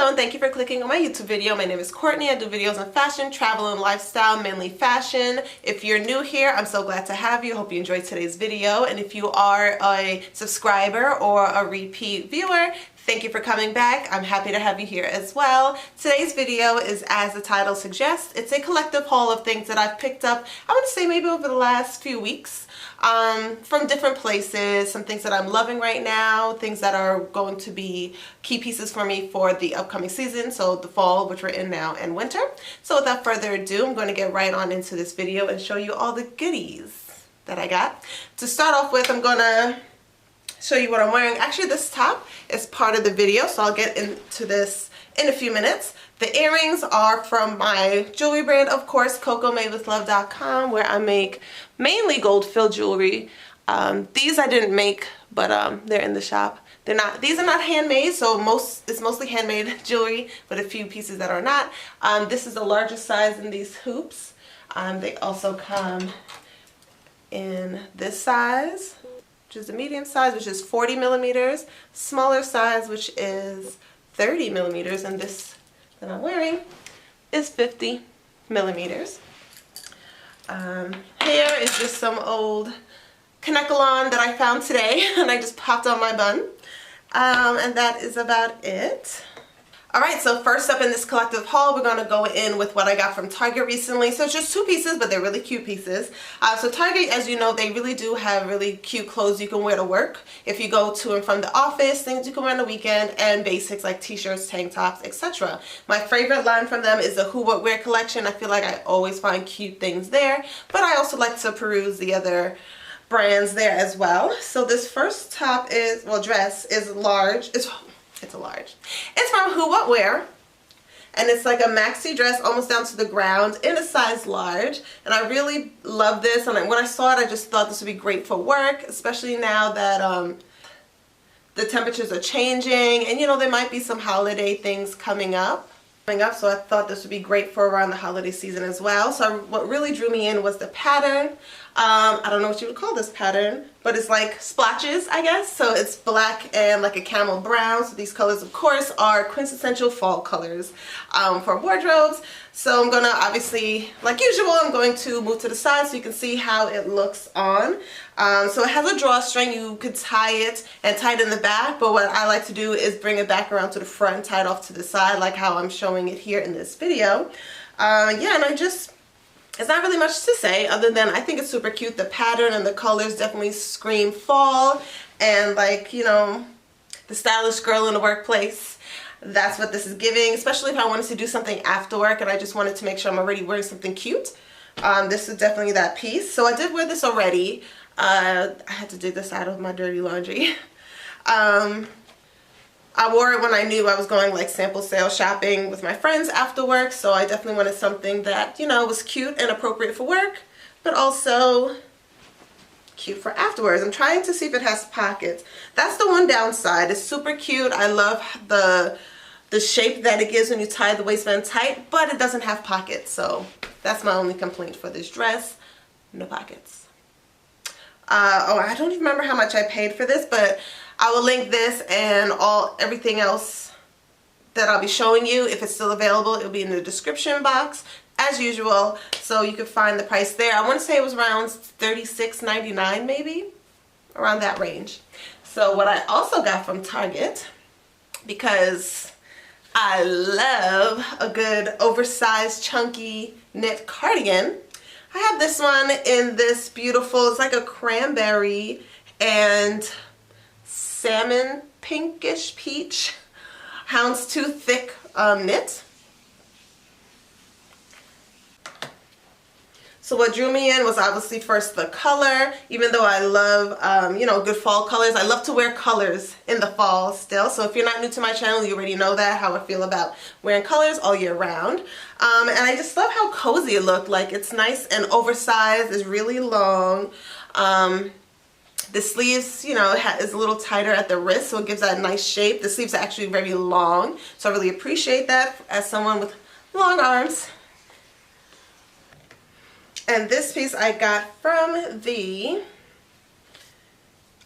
and thank you for clicking on my YouTube video. My name is Courtney. I do videos on fashion, travel, and lifestyle, mainly fashion. If you're new here, I'm so glad to have you. Hope you enjoyed today's video. And if you are a subscriber or a repeat viewer, thank you for coming back. I'm happy to have you here as well. Today's video is, as the title suggests, it's a collective haul of things that I've picked up, I want to say maybe over the last few weeks, from different places, some things that I'm loving right now, things that are going to be key pieces for me for the upcoming season, so the fall, which we're in now, and winter. So without further ado, I'm going to get right on into this video and show you all the goodies that I got. To start off with, I'm going to show you what I'm wearing. Actually, this top is part of the video, so I'll get into this in a few minutes. The earrings are from my jewelry brand, of course, CocoMadeWithLove.com, where I make mainly gold-filled jewelry. These I didn't make, but they're in the shop. These are not handmade, so it's mostly handmade jewelry, but a few pieces that are not. This is the largest size in these hoops. They also come in this size, which is the medium size, which is 40 millimeters, smaller size, which is 30 millimeters, and this that I'm wearing is 50 millimeters. Hair is just some old Kanekalon that I found today, and I just popped on my bun, and that is about it. Alright, so first up in this collective haul, we're going to go in with what I got from Target recently. So it's just two pieces, but they're really cute pieces. So Target, as you know, they really do have really cute clothes you can wear to work. If you go to and from the office, things you can wear on the weekend, and basics like t-shirts, tank tops, etc. My favorite line from them is the Who What Wear collection. I feel like I always find cute things there, but I also like to peruse the other brands there as well. So this first top is, well, dress is large. It's a large. It's from Who What Wear, and it's like a maxi dress almost down to the ground in a size large, and I really love this. And when I saw it, I just thought this would be great for work, especially now that the temperatures are changing, and you know, there might be some holiday things coming up, so I thought this would be great for around the holiday season as well. So what really drew me in was the pattern. I don't know what you would call this pattern, but it's like splotches, I guess. So it's black and like a camel brown. So these colors, of course, are quintessential fall colors for wardrobes. So I'm gonna, obviously, like usual, I'm going to move to the side so you can see how it looks on. So it has a drawstring. You could tie it and tie it in the back, but what I like to do is bring it back around to the front and tie it off to the side, like how I'm showing it here in this video. Yeah, and it's not really much to say other than I think it's super cute. The pattern and the colors definitely scream fall, and like, you know, the stylish girl in the workplace. That's what this is giving, especially if I wanted to do something after work and I just wanted to make sure I'm already wearing something cute. This is definitely that piece. So I did wear this already. I had to dig this out of my dirty laundry. I wore it when I knew I was going like sample sale shopping with my friends after work, so I definitely wanted something that, you know, was cute and appropriate for work, but also cute for afterwards. I'm trying to see if it has pockets. That's the one downside. It's super cute. I love the shape that it gives when you tie the waistband tight, but it doesn't have pockets, so that's my only complaint for this dress. No pockets. Oh, I don't even remember how much I paid for this, but I will link this and everything else that I'll be showing you. If it's still available, it'll be in the description box as usual, so you can find the price there. I want to say it was around $36.99 maybe, around that range. So what I also got from Target, because I love a good oversized chunky knit cardigan, I have this one in this beautiful, it's like a cranberry and salmon pinkish peach houndstooth thick knit. So what drew me in was obviously first the color. Even though I love you know, good fall colors, I love to wear colors in the fall still. So if you're not new to my channel, you already know that, how I feel about wearing colors all year round. And I just love how cozy it looked. Like, it's nice and oversized, it's really long. The sleeves, you know, is a little tighter at the wrist, so it gives that nice shape. The sleeves are actually very long, so I really appreciate that as someone with long arms. And this piece I got from the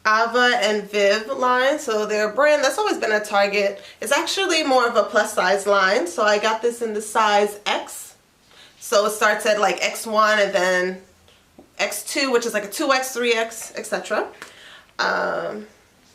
Ava and Viv line. So they're a brand that's always been at Target. It's actually more of a plus size line. So I got this in the size X. So it starts at like X1 and then X2, which is like a 2X, 3X, etc. And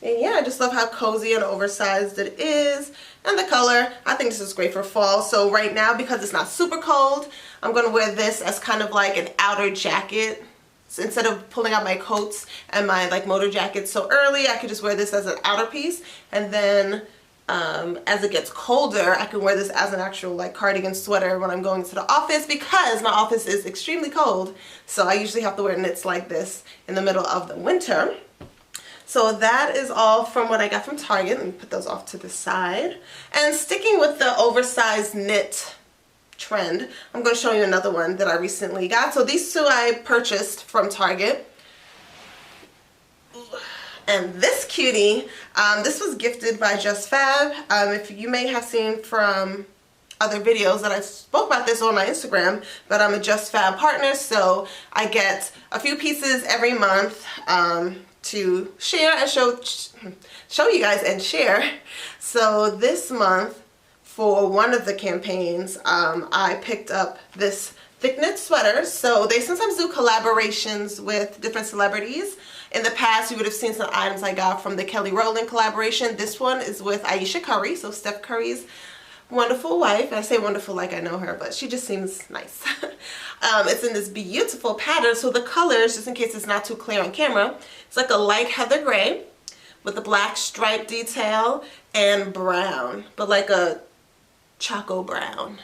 yeah, I just love how cozy and oversized it is. And the color, I think this is great for fall. So right now, because it's not super cold, I'm going to wear this as kind of like an outer jacket. So instead of pulling out my coats and my like motor jackets so early, I could just wear this as an outer piece. And then as it gets colder, I can wear this as an actual like cardigan sweater when I'm going to the office, because my office is extremely cold. So I usually have to wear knits like this in the middle of the winter. So that is all from what I got from Target. Let me put those off to the side. And sticking with the oversized knit trend, I'm going to show you another one that I recently got. So these two I purchased from Target. And this cutie, this was gifted by JustFab. If you may have seen from other videos that I spoke about this on my Instagram, but I'm a JustFab partner, so I get a few pieces every month to share and show you guys and share. So this month, for one of the campaigns, I picked up this thick knit sweater. So they sometimes do collaborations with different celebrities. In the past, you would have seen some items I got from the Kelly Rowland collaboration. This one is with Ayesha Curry, so Steph Curry's wonderful wife. I say wonderful like I know her, but she just seems nice. It's in this beautiful pattern. So the colors, just in case it's not too clear on camera, it's like a light heather gray with a black stripe detail and brown, but like a choco brown.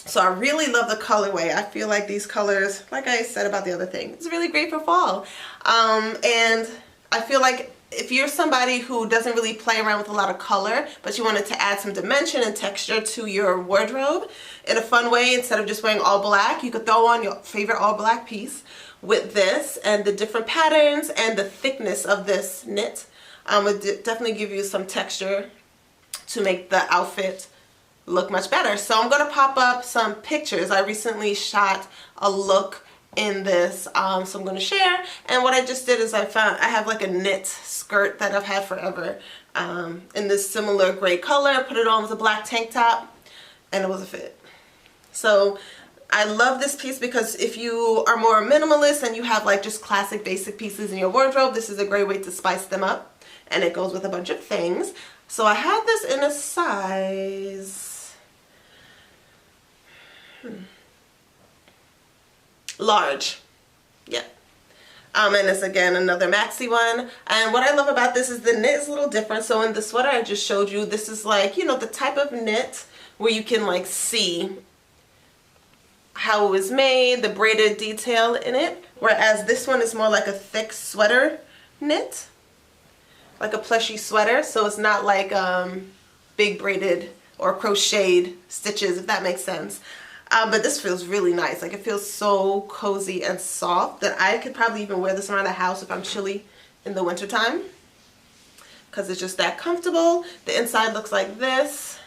So I really love the colorway. I feel like these colors, like I said about the other thing, it's really great for fall. And I feel like if you're somebody who doesn't really play around with a lot of color, but you wanted to add some dimension and texture to your wardrobe in a fun way, instead of just wearing all black, you could throw on your favorite all black piece with this, and the different patterns and the thickness of this knit would definitely give you some texture to make the outfit look much better. So I'm going to pop up some pictures. I recently shot a look in this, so I'm going to share. And what I just did is I have like a knit skirt that I've had forever in this similar gray color. Put it on with a black tank top, and it was a fit. So I love this piece because if you are more minimalist and you have like just classic basic pieces in your wardrobe, this is a great way to spice them up, and it goes with a bunch of things. So I have this in a size large. Yeah. And it's again another maxi one. And what I love about this is the knit is a little different. So in the sweater I just showed you, this is like, you know, the type of knit where you can like see how it was made, the braided detail in it. Whereas this one is more like a thick sweater knit, like a plushy sweater. So it's not like big braided or crocheted stitches, if that makes sense. But this feels really nice. Like, it feels so cozy and soft that I could probably even wear this around the house if I'm chilly in the wintertime, because it's just that comfortable. The inside looks like this.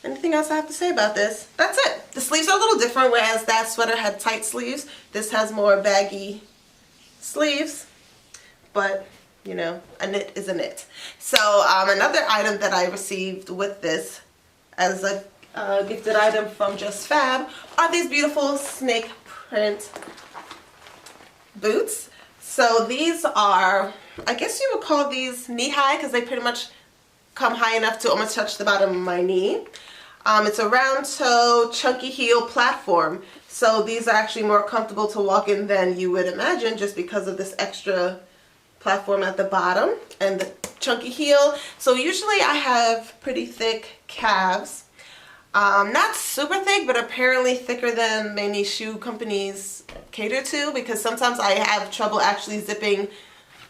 Anything else I have to say about this? That's it. The sleeves are a little different. Whereas that sweater had tight sleeves, this has more baggy sleeves, but you know, a knit is a knit. So another item that I received with this as a gifted item from JustFab are these beautiful snake print boots. So these are, I guess you would call these knee high, because they pretty much come high enough to almost touch the bottom of my knee. It's a round toe, chunky heel platform. So these are actually more comfortable to walk in than you would imagine, just because of this extra platform at the bottom and the chunky heel. So usually I have pretty thick calves. Not super thick, but apparently thicker than many shoe companies cater to, because sometimes I have trouble actually zipping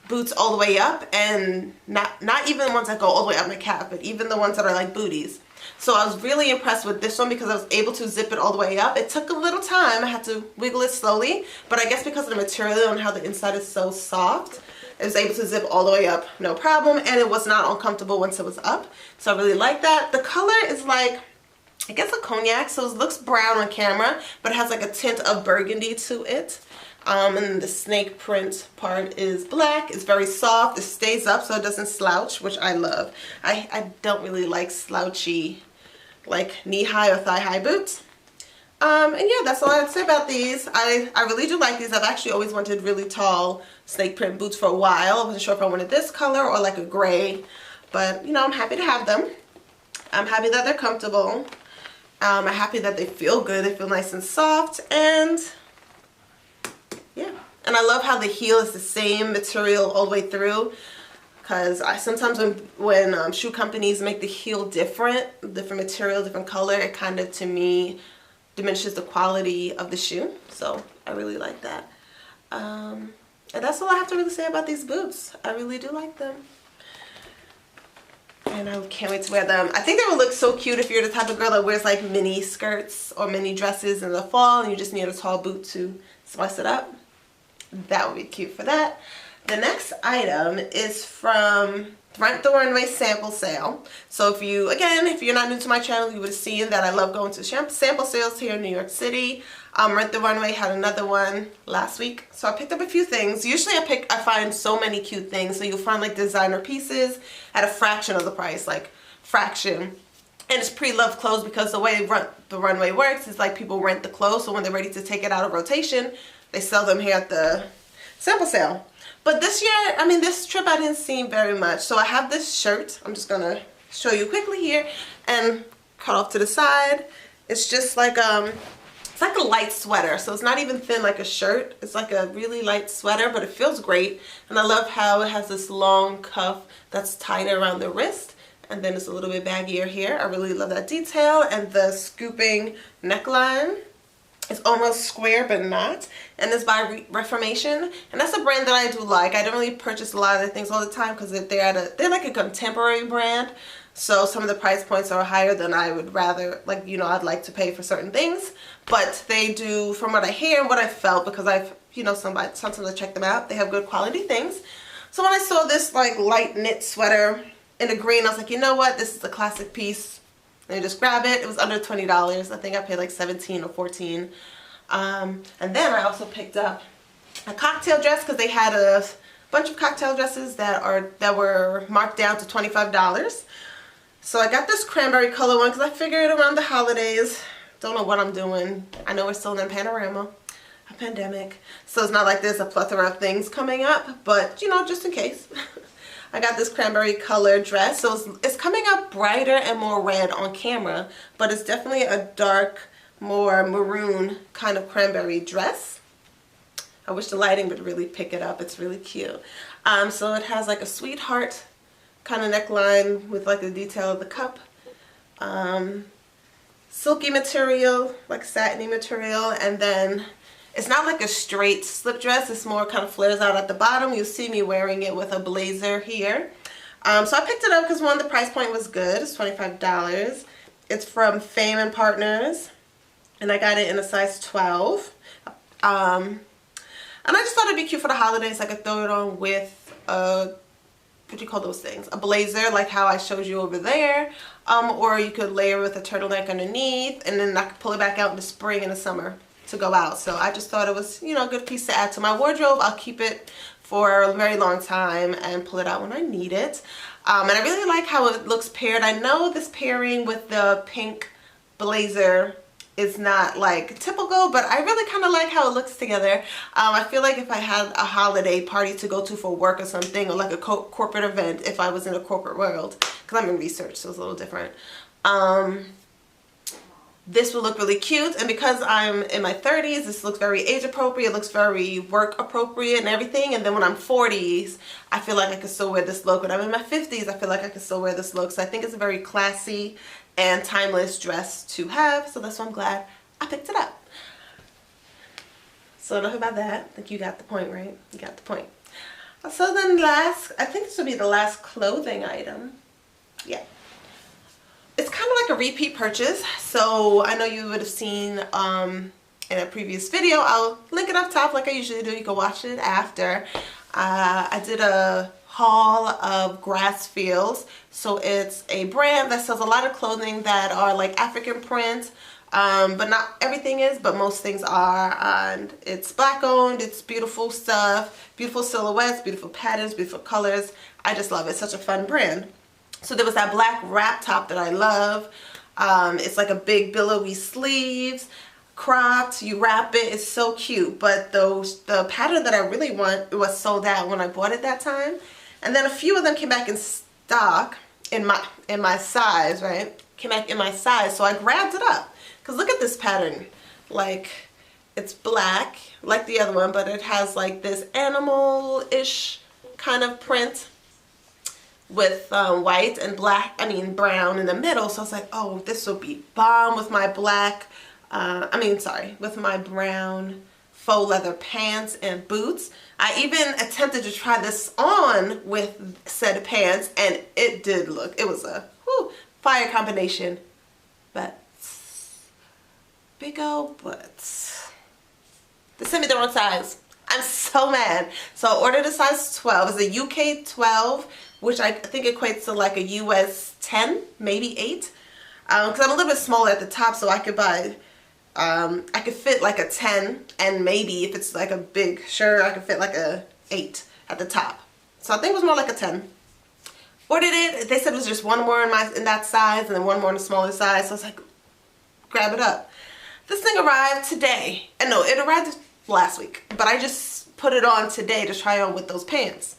boots all the way up, and not even the ones that go all the way up my calf, but even the ones that are like booties. So I was really impressed with this one because I was able to zip it all the way up. It took a little time. I had to wiggle it slowly, but I guess because of the material and how the inside is so soft, I was able to zip all the way up, no problem, and it was not uncomfortable once it was up. So I really like that. The color is like, I guess a cognac, so it looks brown on camera, but it has like a tint of burgundy to it. And then the snake print part is black. It's very soft. It stays up so it doesn't slouch, which I love. I don't really like slouchy, like knee-high or thigh-high boots. And yeah, that's all I have to say about these. I really do like these. I've actually always wanted really tall snake print boots for a while. I wasn't sure if I wanted this color or like a gray, but you know, I'm happy to have them. I'm happy that they're comfortable. I'm happy that they feel good. They feel nice and soft, and yeah. And I love how the heel is the same material all the way through, because sometimes when shoe companies make the heel different material, different color, it kind of, to me, diminishes the quality of the shoe. So I really like that. And that's all I have to really say about these boots. I really do like them. And I can't wait to wear them. I think they would look so cute if you're the type of girl that wears like mini skirts or mini dresses in the fall and you just need a tall boot to spice it up. That would be cute for that. The next item is from Rent the Runway sample sale. So if you're not new to my channel, you would have seen that I love going to sample sales here in New York City. Rent the Runway had another one last week, so I picked up a few things. Usually I find so many cute things. So you'll find like designer pieces at a fraction of the price, like fraction. And it's pre-loved clothes, because the way Rent the Runway works is like people rent the clothes, so when they're ready to take it out of rotation, they sell them here at the sample sale. But this year, this trip I didn't see very much. So I have this shirt. I'm just gonna show you quickly here and cut off to the side. It's just like it's like a light sweater. So it's not even thin like a shirt. It's like a really light sweater, but it feels great. And I love how it has this long cuff that's tied around the wrist. And then it's a little bit baggier here. I really love that detail. And the scooping neckline. It's almost square, but not. And it's by Reformation. And that's a brand that I do like. I don't really purchase a lot of their things all the time because they're like a contemporary brand. So some of the price points are higher than I would rather, like, you know, I'd like to pay for certain things. But they do, from what I hear and what I felt, because I've, you know, sometimes I check them out, they have good quality things. So when I saw this like light knit sweater in the green, I was like, you know what, this is a classic piece. Let me just grab it. It was under $20. I think I paid like $17 or $14. And then I also picked up a cocktail dress, because they had a bunch of cocktail dresses that were marked down to $25. So I got this cranberry color one because I figured around the holidays, don't know what I'm doing. I know we're still in a pandemic. So it's not like there's a plethora of things coming up, but you know, just in case. I got this cranberry color dress. So it's coming up brighter and more red on camera, but it's definitely a dark, more maroon kind of cranberry dress. I wish the lighting would really pick it up. It's really cute. So it has like a sweetheart kind of neckline with like the detail of the cup. Silky material, like satiny material, and then it's not like a straight slip dress. It's more kind of flares out at the bottom. You'll see me wearing it with a blazer here. So I picked it up because one, the price point was good. It's $25. It's from Fame and Partners, and I got it in a size 12. And I just thought it'd be cute for the holidays. I could throw it on with a, what do you call those things? A blazer, like how I showed you over there. Or you could layer with a turtleneck underneath, and then I could pull it back out in the spring and the summer to go out. So I just thought it was, you know, a good piece to add to my wardrobe. I'll keep it for a very long time and pull it out when I need it. And I really like how it looks paired. I know this pairing with the pink blazer is not like typical, but I really kind of like how it looks together. I feel like if I had a holiday party to go to for work or something, or like a corporate event, if I was in a corporate world, because I'm in research, so it's a little different, this would look really cute. And because I'm in my 30s, this looks very age appropriate, it looks very work appropriate and everything. And then when I'm 40s, I feel like I could still wear this look. When I'm in my 50s, I feel like I could still wear this look. So I think it's a very classy and timeless dress to have. So that's why I'm glad I picked it up. So enough about that. I think you got the point, right? You got the point. So then last, I think this will be the last clothing item. Yeah. It's kind of like a repeat purchase. So I know you would have seen in a previous video. I'll link it up top like I usually do. You can watch it after. I did a haul of Grassfields. So it's a brand that sells a lot of clothing that are like African print, but not everything is, but most things are. And it's black owned, it's beautiful stuff, beautiful silhouettes, beautiful patterns, beautiful colors. I just love it. It's such a fun brand. So there was that black wrap top that I love. It's like a big billowy sleeves, cropped, you wrap it, it's so cute. But the pattern that I really want, it was sold out when I bought it that time. And then a few of them came back in stock in my size, right? Came back in my size, so I grabbed it up. Cause look at this pattern. Like, it's black like the other one, but it has like this animal-ish kind of print with white and black, brown in the middle. So I was like, oh, this will be bomb with my black, with my brown faux leather pants and boots. I even attempted to try this on with said pants, and it did look, it was a fire combination. But big old butts. They sent me the wrong size. I'm so mad. So I ordered a size 12. It's a UK 12, which I think equates to like a US 10, maybe 8. Because I'm a little bit smaller at the top, so I could buy, I could fit like a 10, and maybe if it's like a big shirt, I could fit like a 8 at the top. So I think it was more like a 10. Ordered it. They said it was just one more in that size, and then one more in a smaller size. So I was like, grab it up. This thing arrived today. And no, it arrived last week, but I just put it on today to try on with those pants.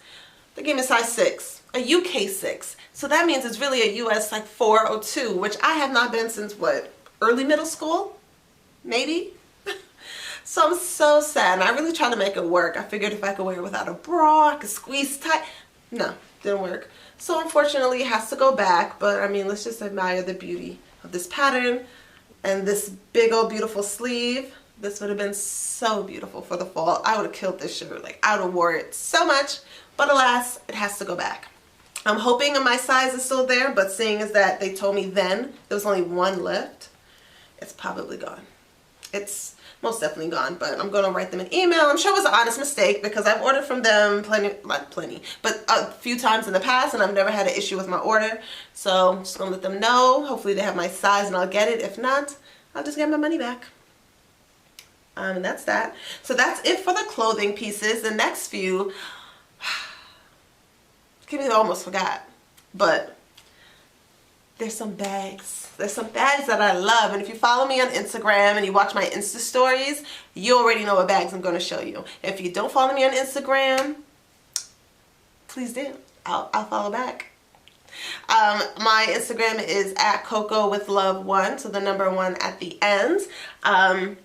They gave me a size 6, a UK 6. So that means it's really a US like 4 or 2, which I have not been since what, early middle school? Maybe? So I'm so sad, and I really tried to make it work. I figured if I could wear it without a bra, I could squeeze tight. No, didn't work. So unfortunately it has to go back, but I mean, let's just admire the beauty of this pattern and this big old beautiful sleeve. This would have been so beautiful for the fall. I would have killed this shirt. Like, I would have wore it so much, but alas, it has to go back. I'm hoping my size is still there, but seeing as that they told me then there was only one left, it's probably gone. It's most definitely gone, but I'm gonna write them an email. I'm sure it was an honest mistake because I've ordered from them but a few times in the past, and I've never had an issue with my order. So I'm just gonna let them know. Hopefully they have my size and I'll get it. If not, I'll just get my money back. And that's that. So that's it for the clothing pieces. The next few, I almost forgot, but there's some bags. There's some bags that I love, and if you follow me on Instagram and you watch my Insta stories, you already know what bags I'm going to show you. If you don't follow me on Instagram, please do. I'll follow back. My Instagram is @CocoWithLove1, so the number 1 at the end. And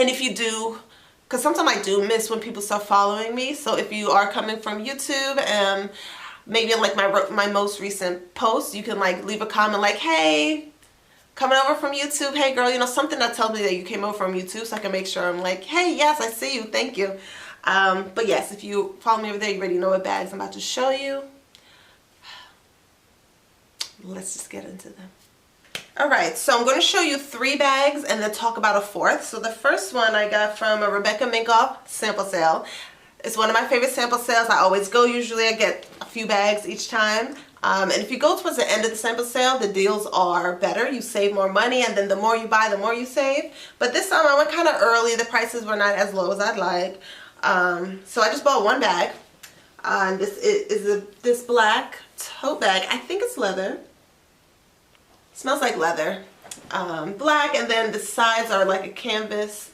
if you do, because sometimes I do miss when people start following me, so if you are coming from YouTube, maybe in like my most recent post, you can like leave a comment like, hey, coming over from YouTube, hey girl, you know, something that tells me that you came over from YouTube, so I can make sure I'm like, hey, yes, I see you, thank you. But yes, if you follow me over there, you already know what bags I'm about to show you. Let's just get into them. Alright, so I'm going to show you 3 bags and then talk about a 4th. So the first one I got from a Rebecca Minkoff sample sale. It's one of my favorite sample sales. I always go. Usually I get a few bags each time. And if you go towards the end of the sample sale, the deals are better. You save more money, and then the more you buy, the more you save. But this time I went kind of early. The prices were not as low as I'd like. So I just bought 1 bag. This is this black tote bag. I think it's leather. Smells like leather. Black, and then the sides are like a canvas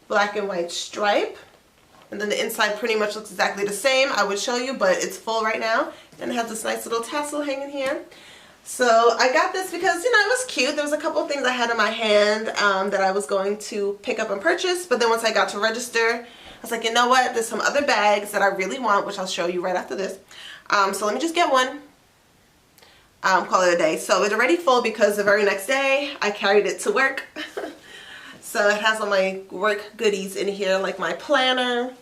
black and white stripe. And then the inside pretty much looks exactly the same. I would show you, but it's full right now. And it has this nice little tassel hanging here. So I got this because, you know, it was cute. There was a couple of things I had in my hand that I was going to pick up and purchase. But then once I got to register, I was like, you know what? There's some other bags that I really want, which I'll show you right after this. So let me just get one. Call it a day. So it's already full because the very next day I carried it to work. So it has all my work goodies in here, like my planner,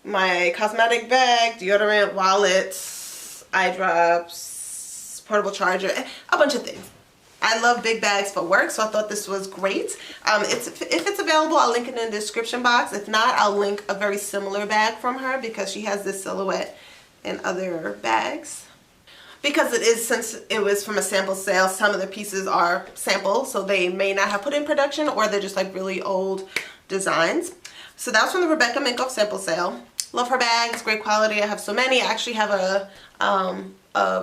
my cosmetic bag, deodorant, wallet, eye drops, portable charger, a bunch of things. I love big bags for work, so I thought this was great. If it's available, I'll link it in the description box. If not, I'll link a very similar bag from her because she has this silhouette in other bags. because it is, since it was from a sample sale, some of the pieces are samples, so they may not have put in production, or they're just like really old designs. So that was from the Rebecca Minkoff sample sale. Love her bags, great quality. I have so many. I actually have a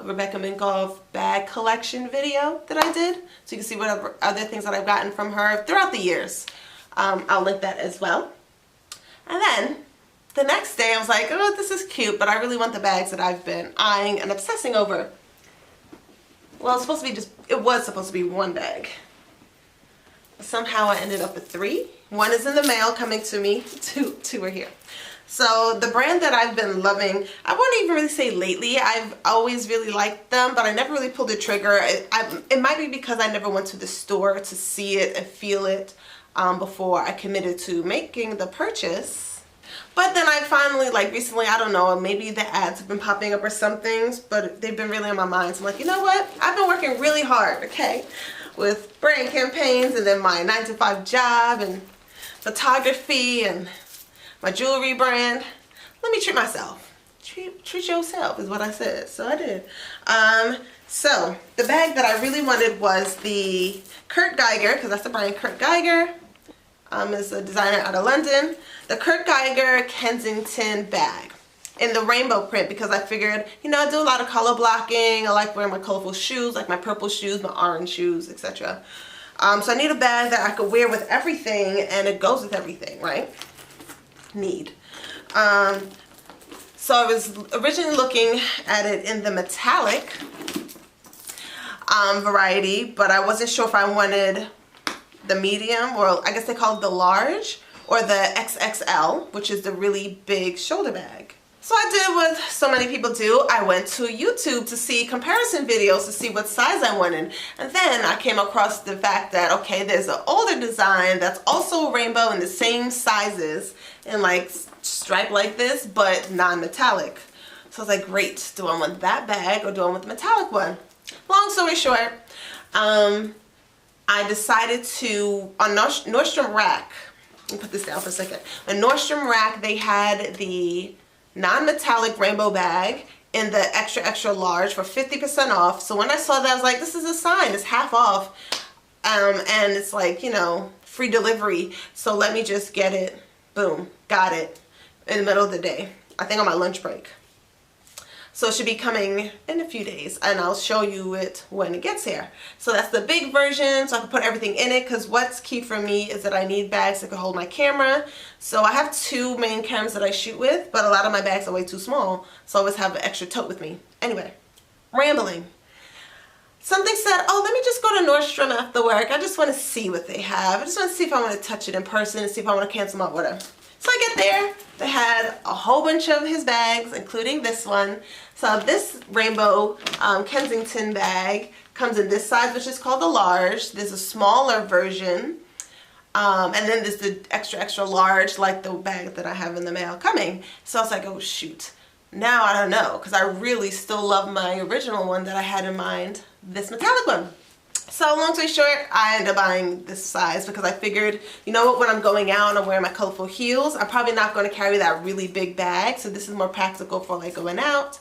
Rebecca Minkoff bag collection video that I did, so you can see what other things that I've gotten from her throughout the years. I'll link that as well. And then the next day I was like, oh, this is cute, but I really want the bags that I've been eyeing and obsessing over. Well, it was supposed to be one bag. Somehow I ended up with 3. One is in the mail coming to me, two are here. So the brand that I've been loving, I won't even really say lately, I've always really liked them, but I never really pulled the trigger. It might be because I never went to the store to see it and feel it before I committed to making the purchase. But then I finally, like recently, I don't know, maybe the ads have been popping up or something, but they've been really on my mind. So I'm like, you know what? I've been working really hard, okay, with brand campaigns and then my 9-to-5 job and photography and my jewelry brand. Let me treat myself. Treat yourself is what I said. So I did. So the bag that I really wanted was the Geiger, because that's the brand, Geiger. Is a designer out of London. The Geiger Kensington bag in the rainbow print, because I figured, you know, I do a lot of color blocking. I like wearing my colorful shoes, like my purple shoes, my orange shoes, etc. So I need a bag that I could wear with everything, and it goes with everything, right? So I was originally looking at it in the metallic variety, but I wasn't sure if I wanted the medium, or I guess they call it the large, or the XXL, which is the really big shoulder bag. So I did what so many people do. I went to YouTube to see comparison videos to see what size I wanted. And then I came across the fact that, okay, there's an older design that's also a rainbow in the same sizes and like stripe like this, but non-metallic. So I was like, great, do I want that bag or do I want the metallic one? Long story short, I decided to, on Nordstrom Rack, let me put this down for a second. On Nordstrom Rack, they had the non-metallic rainbow bag in the extra large for 50% off. So when I saw that, I was like, this is a sign, it's half off. And it's like, you know, free delivery. So let me just get it. Boom, got it in the middle of the day. I think on my lunch break. So it should be coming in a few days, and I'll show you it when it gets here. So that's the big version, so I can put everything in it, because what's key for me is that I need bags that can hold my camera. So I have 2 main cameras that I shoot with, but a lot of my bags are way too small, so I always have an extra tote with me. Anyway, rambling. Something said, oh, let me just go to Nordstrom after work. I just want to see what they have. I just want to see if I want to touch it in person and see if I want to cancel my order. So I get there, they had a whole bunch of his bags, including this one. So this rainbow Kensington bag comes in this size, which is called the large. There's a smaller version, and then there's the extra large, like the bag that I have in the mail coming. So I was like, oh shoot, now I don't know, because I really still love my original one that I had in mind, this metallic one. So long story short, I ended up buying this size because I figured, you know what, when I'm going out and I'm wearing my colorful heels, I'm probably not going to carry that really big bag. So this is more practical for like going out.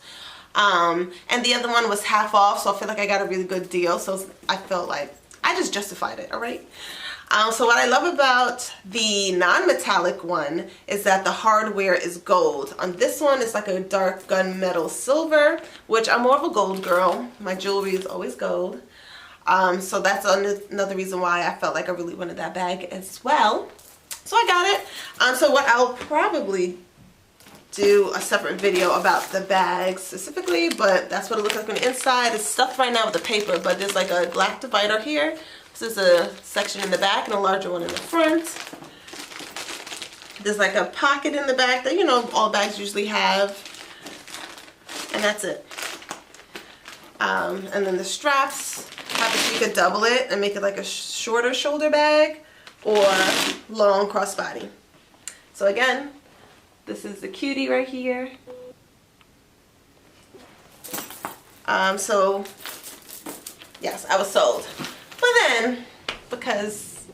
And the other one was half off, so I feel like I got a really good deal. So I felt like I just justified it, all right? So what I love about the non-metallic one is that the hardware is gold. On this one, it's like a dark gunmetal silver, which I'm more of a gold girl. My jewelry is always gold. So that's another reason why I felt like I really wanted that bag as well. So I got it. So what I'll probably do a separate video about the bag specifically, but that's what it looks like on the inside. It's stuffed right now with the paper, but there's like a black divider here. This is a section in the back and a larger one in the front. There's like a pocket in the back that, you know, all bags usually have. And that's it. And then the straps have it so you could double it and make it like a shorter shoulder bag or long crossbody. So again, this is the cutie right here. So yes, I was sold. But then, because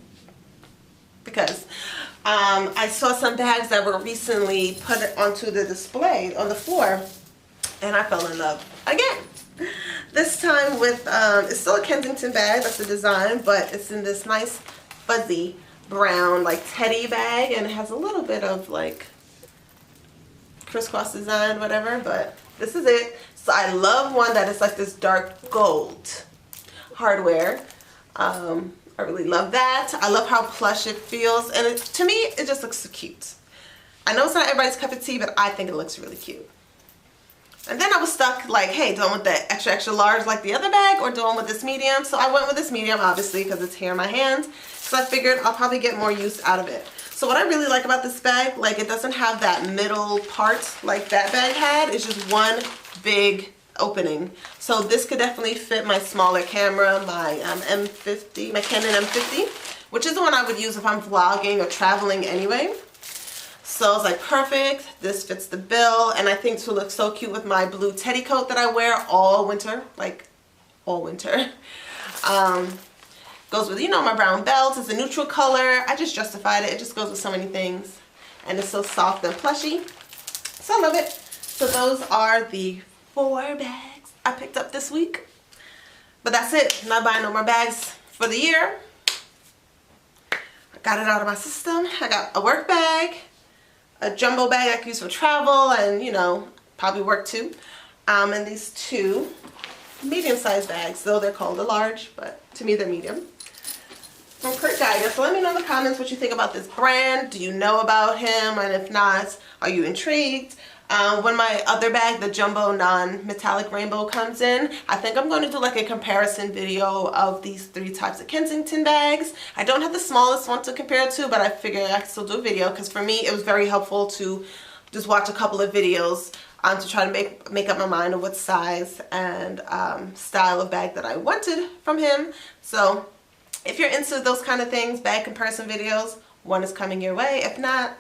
I saw some bags that were recently put onto the display on the floor, and I fell in love again. with, it's still a Kensington bag, that's the design, but it's in this nice fuzzy brown like teddy bag, and it has a little bit of like crisscross design, whatever, but this is it. So I love one that is like this dark gold hardware. I really love that. I love how plush it feels, and it, to me, it just looks so cute. I know it's not everybody's cup of tea, but I think it looks really cute. And then I was stuck like, hey, do I want the extra, extra large like the other bag, or do I want this medium? So I went with this medium, obviously, because it's here in my hand. So I figured I'll probably get more use out of it. So what I really like about this bag, like it doesn't have that middle part like that bag had. It's just one big opening. So this could definitely fit my smaller camera, my M50, my Canon M50, which is the one I would use if I'm vlogging or traveling anyway. So it's like perfect, this fits the bill, and I think this will look so cute with my blue teddy coat that I wear all winter, like all winter. Goes with, you know, my brown belt. It's a neutral color. I just justified it. It just goes with so many things, and it's so soft and plushy. So I love it. So those are the 4 bags I picked up this week. But that's it. I'm not buying no more bags for the year. I got it out of my system. I got a work bag, a jumbo bag I can use for travel and, you know, probably work too. And these 2 medium-sized bags, though they're called a large, but to me they're medium. From Geiger. So let me know in the comments what you think about this brand. Do you know about him? And if not, are you intrigued? When my other bag, the jumbo non-metallic rainbow, comes in, I think I'm going to do like a comparison video of these 3 types of Kensington bags. I don't have the smallest one to compare it to, but I figured I could still do a video because for me it was very helpful to just watch a couple of videos to try to make up my mind of what size and style of bag that I wanted from him. So if you're into those kind of things, bag comparison videos, one is coming your way. If not,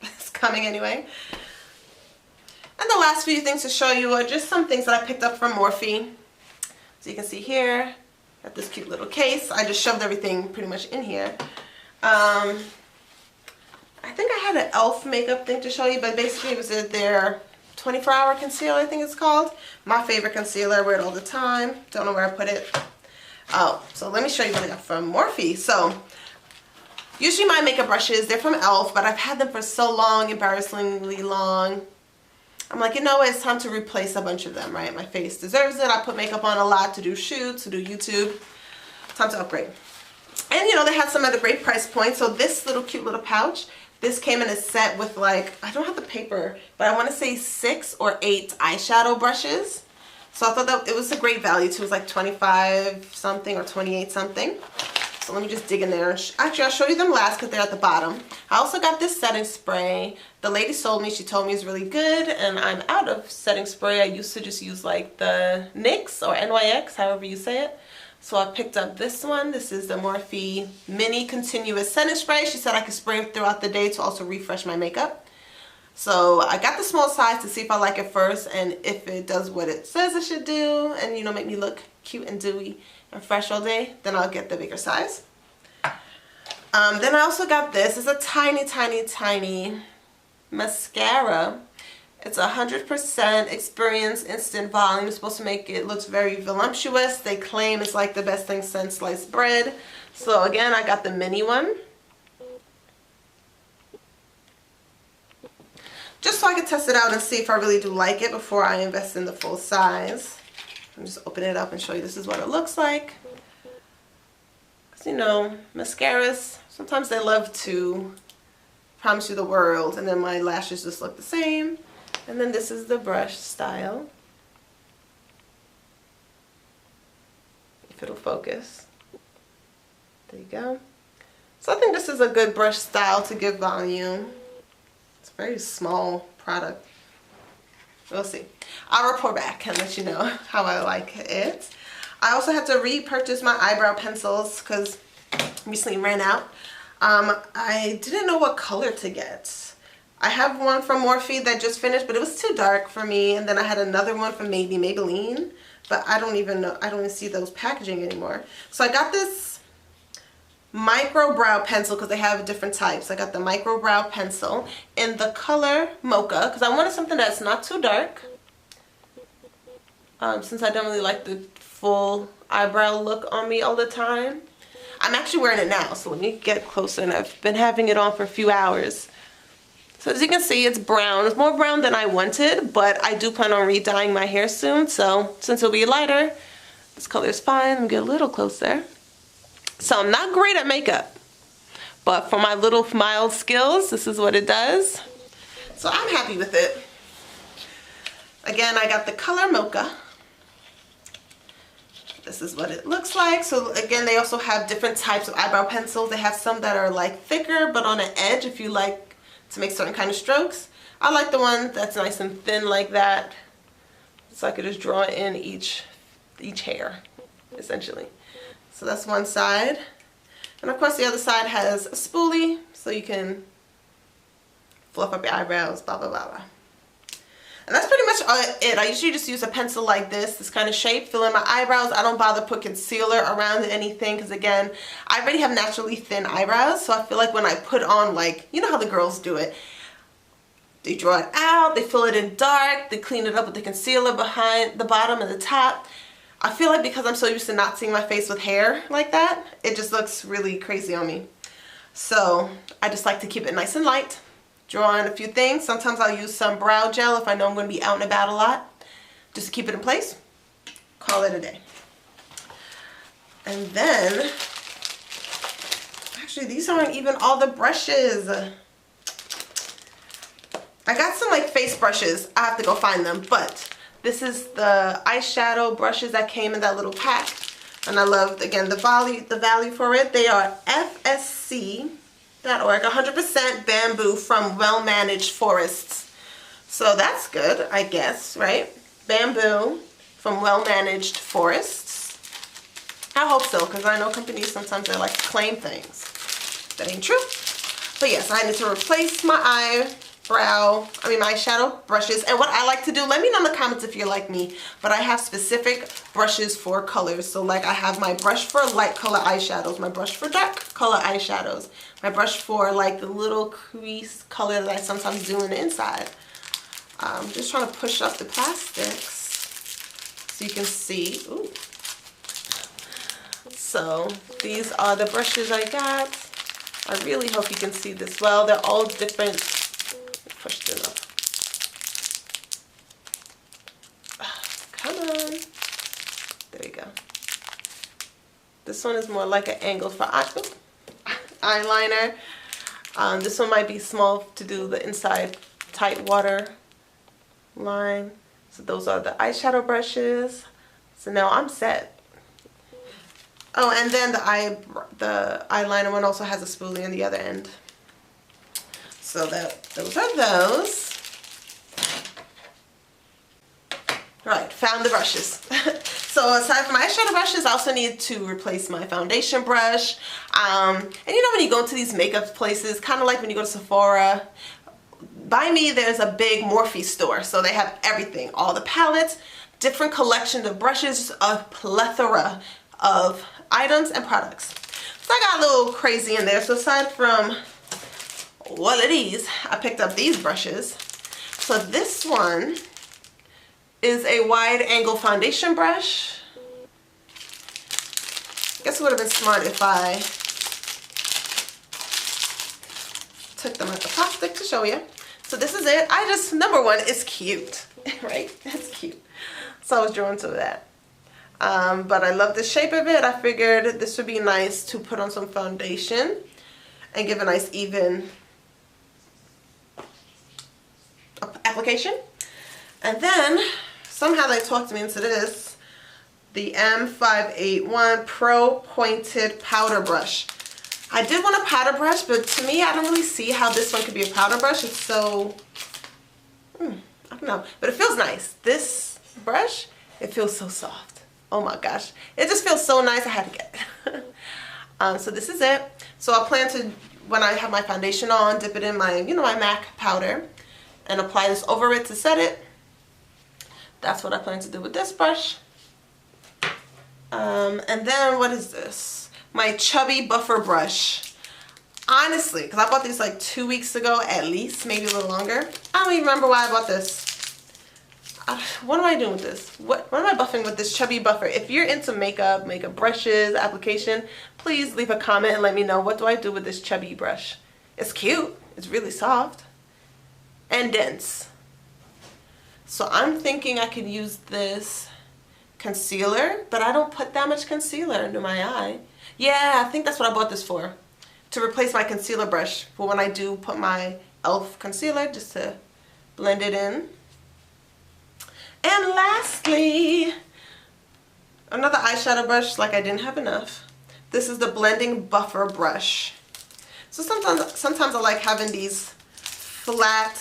it's coming anyway. And the last few things to show you are just some things that I picked up from Morphe. So you can see here, got this cute little case. I just shoved everything pretty much in here. I think I had an e.l.f. makeup thing to show you, but basically it was their 24-hour concealer, I think it's called. My favorite concealer, I wear it all the time. Don't know where I put it. Oh, so let me show you what I got from Morphe. So usually my makeup brushes, they're from e.l.f., but I've had them for so long, embarrassingly long. I'm like, you know what, it's time to replace a bunch of them, right? My face deserves it. I put makeup on a lot to do shoots, to do YouTube. Time to upgrade. And you know, they had some at a great price point. So this little cute little pouch, this came in a set with like, I don't have the paper, but I want to say 6 or 8 eyeshadow brushes. So I thought that it was a great value too. It was like 25 something or 28 something. So let me just dig in there. Actually, I'll show you them last because they're at the bottom. I also got this setting spray. The lady sold me. She told me it's really good, and I'm out of setting spray. I used to just use like the NYX or NYX, however you say it. So I picked up this one. This is the Morphe Mini Continuous Setting Spray. She said I could spray it throughout the day to also refresh my makeup. So I got the small size to see if I like it first, and if it does what it says it should do and, you know, make me look cute and dewy and fresh all day, then I'll get the bigger size. Then I also got this. It's a tiny, tiny, tiny mascara. It's 100% Experience Instant Volume. It's supposed to make it look very voluptuous. They claim it's like the best thing since sliced bread. So again, I got the mini one. Just so I can test it out and see if I really do like it before I invest in the full size. I'll just open it up and show you this is what it looks like. Because, you know, mascaras, sometimes they love to promise you the world, and then my lashes just look the same. And then this is the brush style. If it'll focus. There you go. So I think this is a good brush style to give volume. It's a very small product. We'll see. I'll report back and let you know how I like it. I also had to repurchase my eyebrow pencils because recently ran out. I didn't know what color to get. I have one from Morphe that just finished, but it was too dark for me. And then I had another one from maybe Maybelline, but I don't even know. I don't even see those packaging anymore. So I got this micro brow pencil because they have different types. I got the micro brow pencil in the color Mocha because I wanted something that's not too dark since I don't really like the full eyebrow look on me all the time. I'm actually wearing it now, so let me get closer, and I've been having it on for a few hours. So as you can see, it's brown. It's more brown than I wanted, but I do plan on re-dyeing my hair soon, so since it'll be lighter, this color is fine. Let me get a little closer. So I'm not great at makeup, but for my little mild skills, this is what it does. So I'm happy with it. Again, I got the color Mocha. This is what it looks like. So again, they also have different types of eyebrow pencils. They have some that are like thicker, but on an edge if you like to make certain kind of strokes. I like the one that's nice and thin like that. So I could just draw in each hair, essentially. So that's one side. And of course the other side has a spoolie, so you can fluff up your eyebrows, blah, blah, blah, blah. And that's pretty much it. I usually just use a pencil like this kind of shape, fill in my eyebrows. I don't bother put concealer around anything because again, I already have naturally thin eyebrows. So I feel like when I put on, like, you know how the girls do it. They draw it out, they fill it in dark, they clean it up with the concealer behind the bottom and the top. I feel like because I'm so used to not seeing my face with hair like that, it just looks really crazy on me. So I just like to keep it nice and light. Draw in a few things. Sometimes I'll use some brow gel if I know I'm going to be out and about a lot, just to keep it in place. Call it a day. And then, actually these aren't even all the brushes. I got some like face brushes. I have to go find them, but this is the eyeshadow brushes that came in that little pack. And I loved, again, the value for it. They are FSC.org, 100% bamboo from well-managed forests. So that's good, I guess, right? Bamboo from well-managed forests. I hope so, because I know companies sometimes they like to claim things that ain't true. But yes, I need to replace my my eyeshadow brushes. And what I like to do, let me know in the comments if you're like me, but I have specific brushes for colors. So like I have my brush for light color eyeshadows, my brush for dark color eyeshadows, my brush for like the little crease color that I sometimes do on the inside. I'm just trying to push up the plastics so you can see. Ooh. So these are the brushes I got. I really hope you can see this well. They're all different. Push them up. Come on. There you go. This one is more like an angle for eyeliner. This one might be small to do the inside tight water line. So those are the eyeshadow brushes. So now I'm set. Oh, and then the eyeliner one also has a spoolie on the other end. So those are those. Right, found the brushes. So aside from my eyeshadow brushes, I also need to replace my foundation brush. And you know when you go to these makeup places, kind of like when you go to Sephora, by me there's a big Morphe store. So they have everything, all the palettes, different collections of brushes, a plethora of items and products. So I got a little crazy in there. So aside from one of these, I picked up these brushes. So this one is a wide angle foundation brush. I guess it would have been smart if I took them out the plastic to show you. So this is it. Number one, it's cute, right? It's cute. So I was drawn to that. But I love the shape of it. I figured this would be nice to put on some foundation and give a nice even application. And then somehow they talked me into this, the M581 Pro Pointed Powder Brush. I did want a powder brush, but to me I don't really see how this one could be a powder brush. It's so, I don't know, but it feels nice. This brush, it feels so soft. Oh my gosh, it just feels so nice. I had to get it. So this is it. So I plan to, when I have my foundation on, dip it in my, my MAC powder and apply this over it to set it. That's what I plan to do with this brush. And then what is this? My Chubby Buffer Brush. Honestly, because I bought these like 2 weeks ago at least, maybe a little longer. I don't even remember why I bought this. what am I doing with this? What am I buffing with this chubby buffer? If you're into makeup brushes, application, please leave a comment and let me know, what do I do with this chubby brush? It's cute. It's really soft and dense. So I'm thinking I could use this concealer, but I don't put that much concealer under my eye. Yeah, I think that's what I bought this for. To replace my concealer brush for when I do put my e.l.f. concealer, just to blend it in. And lastly, another eyeshadow brush, like I didn't have enough. This is the blending buffer brush. So sometimes I like having these flat,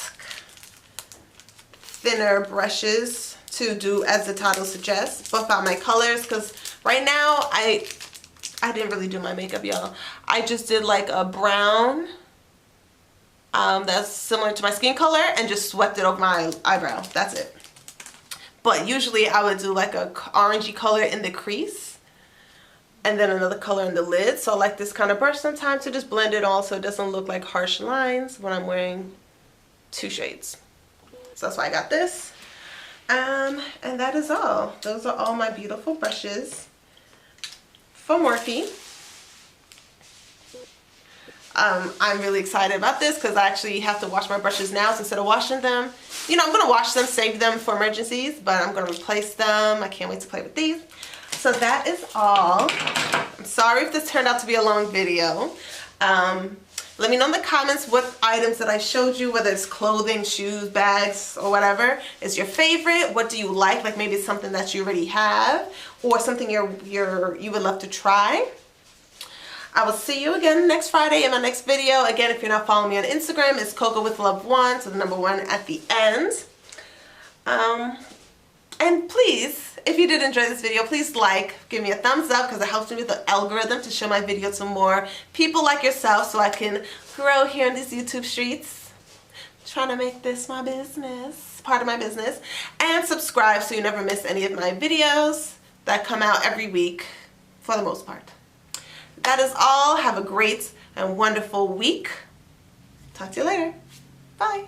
thinner brushes to do, as the title suggests, buff out my colors, because right now I didn't really do my makeup, y'all. I just did like a brown that's similar to my skin color and just swept it over my eyebrow. That's it. But usually I would do like a orangey color in the crease and then another color in the lid. So I like this kind of brush sometimes to just blend it all so it doesn't look like harsh lines when I'm wearing two shades. So that's why I got this. And that is all. Those are all my beautiful brushes for Morphe. I'm really excited about this because I actually have to wash my brushes now. So instead of washing them, you know, I'm going to wash them, save them for emergencies, but I'm going to replace them. I can't wait to play with these. So that is all. I'm sorry if this turned out to be a long video. Let me know in the comments what items that I showed you, whether it's clothing, shoes, bags, or whatever, is your favorite. What do you like? Like maybe it's something that you already have or something you would love to try. I will see you again next Friday in my next video. Again, if you're not following me on Instagram, it's Coco with Love 1, so the number 1 at the end. And please, if you did enjoy this video, please give me a thumbs up because it helps me with the algorithm to show my video to more people like yourself so I can grow here in these YouTube streets. Trying to make this my business, part of my business. And subscribe so you never miss any of my videos that come out every week for the most part. That is all. Have a great and wonderful week. Talk to you later. Bye.